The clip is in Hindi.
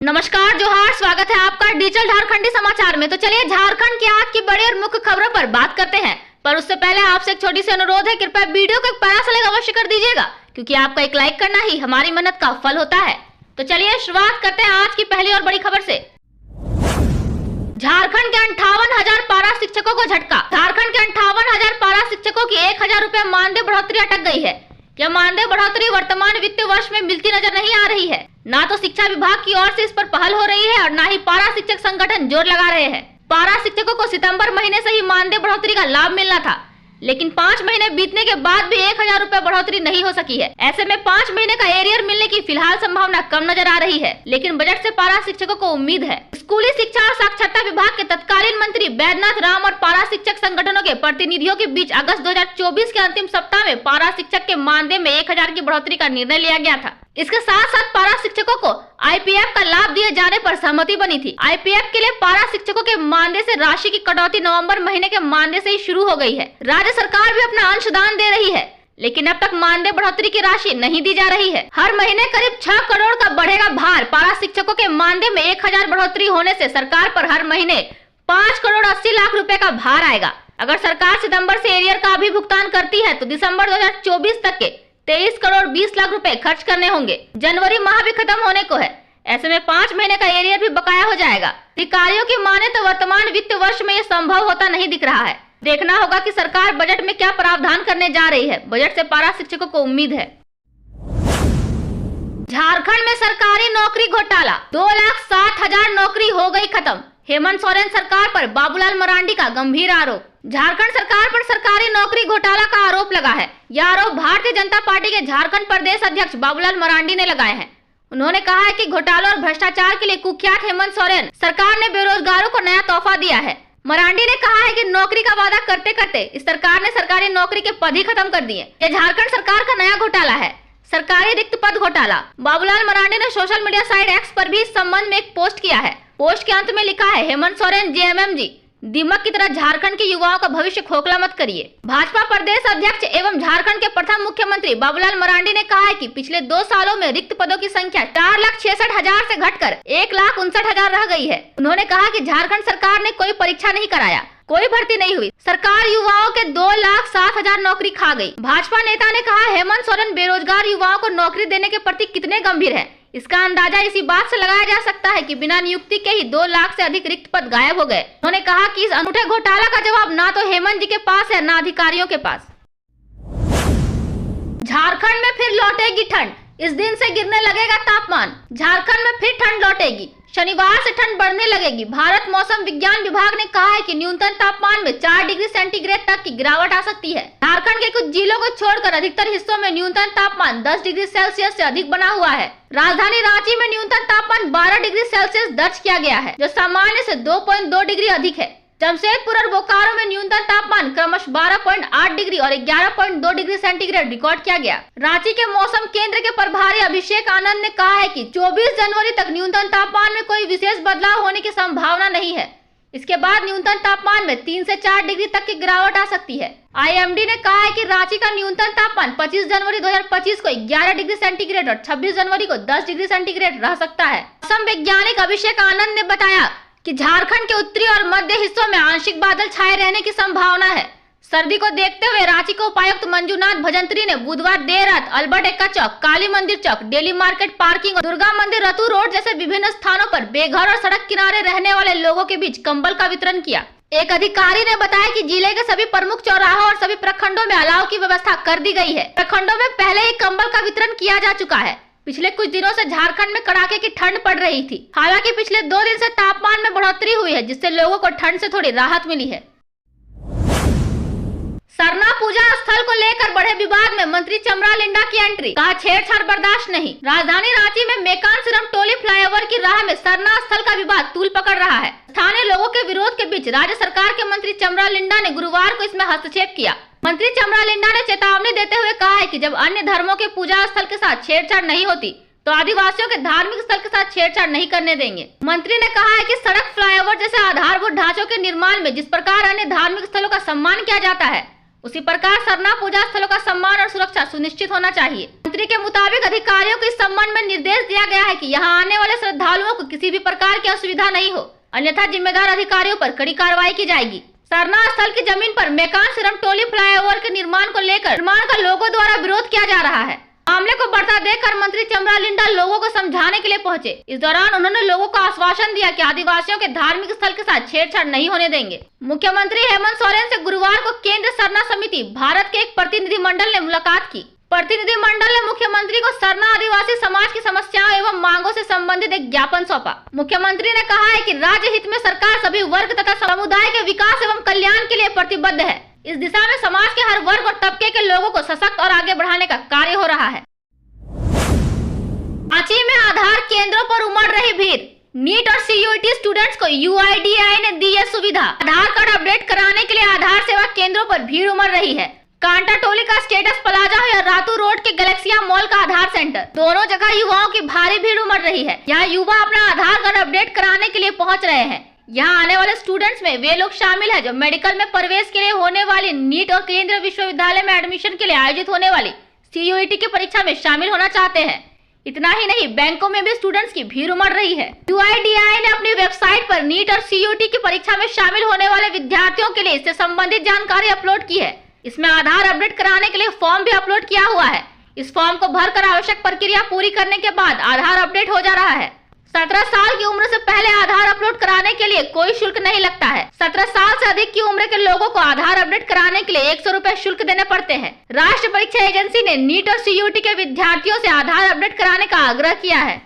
नमस्कार, जोहार, स्वागत है आपका डिजिटल झारखंडी समाचार में। तो चलिए झारखंड की आज की बड़ी और मुख्य खबरों पर बात करते हैं, पर उससे पहले आपसे एक छोटी सी अनुरोध है, कृपया वीडियो को एक प्यारा सा लाइक अवश्य कर दीजिएगा, क्योंकि आपका एक लाइक करना ही हमारी मेहनत का फल होता है। तो चलिए शुरुआत करते हैं आज की पहली और बड़ी खबर से। झारखंड के 58,000 पारा शिक्षकों को झटका। झारखंड के 58,000 पारा शिक्षकों की 1,000 रुपए मानदेय बढ़ोतरी अटक गई है। यह मानदेय बढ़ोतरी वर्तमान वित्तीय वर्ष में मिलती नजर नहीं आ रही है। ना तो शिक्षा विभाग की ओर से इस पर पहल हो रही है और ना ही पारा शिक्षक संगठन जोर लगा रहे हैं। पारा शिक्षकों को सितंबर महीने से ही मानदेय बढ़ोतरी का लाभ मिलना था, लेकिन 5 महीने बीतने के बाद भी 1,000 रुपए बढ़ोतरी नहीं हो सकी है। ऐसे में 5 महीने का एरियर मिलने की फिलहाल संभावना कम नजर आ रही है, लेकिन बजट से पारा शिक्षकों को उम्मीद है। स्कूली शिक्षा और साक्षरता विभाग के तत्कालीन मंत्री बैद्यनाथ राम और पारा शिक्षक संगठनों के प्रतिनिधियों के बीच अगस्त 2024 के अंतिम सप्ताह में पारा शिक्षक के मानदेय में 1,000 की बढ़ोतरी का निर्णय लिया गया था। इसके साथ साथ पारा शिक्षकों को आईपीएफ का लाभ दिए जाने पर सहमति बनी थी। आईपीएफ के लिए पारा शिक्षकों के मानदेय से राशि की कटौती नवंबर महीने के मानदेय से ही शुरू हो गई है। राज्य सरकार भी अपना अंशदान दे रही है, लेकिन अब तक मानदेय बढ़ोतरी की राशि नहीं दी जा रही है। हर महीने करीब 6 करोड़ का बढ़ेगा भार। पारा शिक्षकों के मानदेय में 1,000 बढ़ोतरी होने से सरकार पर हर महीने 5 करोड़ 80 लाख रुपए का भार आएगा। अगर सरकार सितंबर से एरियर का भी भुगतान करती है तो दिसंबर 2024 तक के 23 करोड़ 20 लाख रुपए खर्च करने होंगे। जनवरी माह भी खत्म होने को है। ऐसे में 5 महीने का एरियर भी बकाया हो जाएगा। अधिकारियों की माने तो वर्तमान वित्त वर्ष में ये संभव होता नहीं दिख रहा है। देखना होगा कि सरकार बजट में क्या प्रावधान करने जा रही है। बजट से पारा शिक्षकों को उम्मीद है। झारखंड में सरकारी नौकरी घोटाला, 2,07,000 नौकरी हो गई खत्म। हेमंत सोरेन सरकार पर बाबूलाल मरांडी का गंभीर आरोप। झारखंड सरकार पर सरकारी नौकरी घोटाला का आरोप लगा है। यह आरोप भारतीय जनता पार्टी के झारखंड प्रदेश अध्यक्ष बाबूलाल मरांडी ने लगाए हैं। उन्होंने कहा है कि घोटाला और भ्रष्टाचार के लिए कुख्यात हेमंत सोरेन सरकार ने बेरोजगारों को नया तोहफा दिया है। मरांडी ने कहा है कि नौकरी का वादा करते करते इस सरकार ने सरकारी नौकरी के पद ही खत्म कर दिए। यह झारखंड सरकार का नया घोटाला है, सरकारी रिक्त पद घोटाला। बाबूलाल मरांडी ने सोशल मीडिया साइट एक्स पर भी इस संबंध में एक पोस्ट किया है। पोस्ट के अंत में लिखा है, हेमंत सोरेन जेएमएम जी, दीमक की तरह झारखंड के युवाओं का भविष्य खोखला मत करिए। भाजपा प्रदेश अध्यक्ष एवं झारखंड के प्रथम मुख्यमंत्री बाबूलाल मरांडी ने कहा है कि पिछले 2 सालों में रिक्त पदों की संख्या 4,66,000 से घटकर 1,59,000 रह गई है। उन्होंने कहा कि झारखंड सरकार ने कोई परीक्षा नहीं कराया, कोई भर्ती नहीं हुई। सरकार युवाओं के 2,07,000 नौकरी खा गई। भाजपा नेता ने कहा, हेमंत सोरेन बेरोजगार युवाओं को नौकरी देने के प्रति कितने गंभीर है। इसका अंदाजा इसी बात से लगाया जा सकता है कि बिना नियुक्ति के ही 2 लाख से अधिक रिक्त पद गायब हो गए। उन्होंने कहा कि इस अनूठे घोटाला का जवाब ना तो हेमंत जी के पास है, ना अधिकारियों के पास। झारखंड में फिर लौटेगी ठंड, इस दिन से गिरने लगेगा तापमान। झारखंड में फिर ठंड लौटेगी। शनिवार से ठंड बढ़ने लगेगी। भारत मौसम विज्ञान विभाग ने कहा है कि न्यूनतम तापमान में 4 डिग्री सेंटीग्रेड तक की गिरावट आ सकती है। झारखंड के कुछ जिलों को छोड़कर अधिकतर हिस्सों में न्यूनतम तापमान 10 डिग्री सेल्सियस से अधिक बना हुआ है। राजधानी रांची में न्यूनतम तापमान 12 डिग्री सेल्सियस दर्ज किया गया है, जो सामान्य से 2.2 डिग्री अधिक है। जमशेदपुर और बोकारो में न्यूनतम तापमान क्रमशः 12.8 डिग्री और 11.2 डिग्री सेंटीग्रेड रिकॉर्ड किया गया। रांची के मौसम केंद्र के प्रभारी अभिषेक आनंद ने कहा है कि 24 जनवरी तक न्यूनतम तापमान में कोई विशेष बदलाव होने की संभावना नहीं है। इसके बाद न्यूनतम तापमान में 3 से 4 डिग्री तक की गिरावट आ सकती है। आईएमडी ने कहा है कि रांची का न्यूनतम तापमान 25 जनवरी 2025 को 11 डिग्री सेंटीग्रेड और 26 जनवरी को 10 डिग्री सेंटीग्रेड रह सकता है। मौसम वैज्ञानिक अभिषेक आनंद ने बताया कि झारखंड के उत्तरी और मध्य हिस्सों में आंशिक बादल छाए रहने की संभावना है। सर्दी को देखते हुए रांची के उपायुक्त मंजूनाथ भजंत्री ने बुधवार देर रात अल्बर्ट एक्का चौक, काली मंदिर चौक, डेली मार्केट पार्किंग और दुर्गा मंदिर रतु रोड जैसे विभिन्न स्थानों पर बेघर और सड़क किनारे रहने वाले लोगों के बीच कंबल का वितरण किया। एक अधिकारी ने बताया कि जिले के सभी प्रमुख चौराहों और सभी प्रखंडों में अलाव की व्यवस्था कर दी गई है। प्रखंडों में पहले ही कंबल का वितरण किया जा चुका है। पिछले कुछ दिनों से झारखंड में कड़ाके की ठंड पड़ रही थी। हालांकि पिछले 2 दिन से तापमान में बढ़ोतरी हुई है, जिससे लोगों को ठंड से थोड़ी राहत मिली है। सरना पूजा स्थल को लेकर बढ़े विवाद में मंत्री चमरा लिंडा की एंट्री, कहा छेड़छाड़ बर्दाश्त नहीं। राजधानी रांची में मेकान सिरम टोली फ्लाईओवर की राह में सरना स्थल का विवाद तूल पकड़ रहा है। स्थानीय लोगों के विरोध के बीच राज्य सरकार के मंत्री चमरा लिंडा ने गुरुवार को इसमें हस्तक्षेप किया। मंत्री चमरा लिंडा ने चेतावनी देते हुए कहा है कि जब अन्य धर्मों के पूजा स्थल के साथ छेड़छाड़ नहीं होती तो आदिवासियों के धार्मिक स्थल के साथ छेड़छाड़ नहीं करने देंगे। मंत्री ने कहा है कि सड़क, फ्लाईओवर जैसे आधारभूत ढांचों के निर्माण में जिस प्रकार अन्य धार्मिक स्थलों का सम्मान किया जाता है, उसी प्रकार सरना पूजा स्थलों का सम्मान और सुरक्षा सुनिश्चित होना चाहिए। मंत्री के मुताबिक अधिकारियों को इस संबंध में निर्देश दिया गया है कि यहां आने वाले श्रद्धालुओं को किसी भी प्रकार की असुविधा नहीं हो, अन्यथा जिम्मेदार अधिकारियों पर कड़ी कार्रवाई की जाएगी। सरना स्थल की जमीन पर मेकान सिरम टोली फ्लाईओवर के निर्माण को लेकर निर्माण का लोगों द्वारा विरोध किया जा रहा है। मामले को बढ़ता देखकर मंत्री चमरा लिंडा लोगों को समझाने के लिए पहुंचे। इस दौरान उन्होंने लोगों को आश्वासन दिया कि आदिवासियों के धार्मिक स्थल के साथ छेड़छाड़ नहीं होने देंगे। मुख्यमंत्री हेमंत सोरेन से गुरुवार को केंद्र सरना समिति भारत के एक प्रतिनिधिमंडल ने मुलाकात की। प्रतिनिधिमंडल ने मुख्यमंत्री को सरना आदिवासी समाज की समस्याओं एवं मांगों से संबंधित एक ज्ञापन सौंपा। मुख्यमंत्री ने कहा है कि राज्य हित में सरकार सभी वर्ग तथा समुदाय के विकास एवं कल्याण के लिए प्रतिबद्ध है। इस दिशा में समाज के हर वर्ग और तबके के लोगों को सशक्त और आगे बढ़ाने का कार्य हो रहा है। रांची में आधार केंद्रों पर उमड़ रही भीड़। नीट और सीयूईटी स्टूडेंट्स को यूआईडीएआई ने दी है सुविधा। आधार कार्ड अपडेट कराने के लिए आधार सेवा केंद्रों पर भीड़ उमड़ रही है। कांटा टोली का स्टेटस प्लाजा हो या रातू रोड के गैलेक्सिया मॉल का आधार सेंटर, दोनों जगह युवाओं की भारी भीड़ उमड़ रही है। यहाँ युवा अपना आधार कार्ड अपडेट कराने के लिए पहुँच रहे हैं। यहाँ आने वाले स्टूडेंट्स में वे लोग शामिल हैं जो मेडिकल में प्रवेश के लिए होने वाली नीट और केंद्रीय विश्वविद्यालय में एडमिशन के लिए आयोजित होने वाली सीयूईटी की परीक्षा में शामिल होना चाहते हैं। इतना ही नहीं, बैंकों में भी स्टूडेंट्स की भीड़ उमड़ रही है। यूआईडीएआई ने अपनी वेबसाइट पर नीट और सीयूईटी की परीक्षा में शामिल होने वाले विद्यार्थियों के लिए इससे संबंधित जानकारी अपलोड की है। इसमें आधार अपडेट कराने के लिए फॉर्म भी अपलोड किया हुआ है। इस फॉर्म को भरकर आवश्यक प्रक्रिया पूरी करने के बाद आधार अपडेट हो जा रहा है। 17 साल की उम्र से पहले आधार अपलोड कराने के लिए कोई शुल्क नहीं लगता है। 17 साल से अधिक की उम्र के लोगों को आधार अपडेट कराने के लिए 100 रुपए शुल्क देने पड़ते हैं। राष्ट्रीय परीक्षा एजेंसी ने नीट और सीयूईटी के विद्यार्थियों से आधार अपडेट कराने का आग्रह किया है।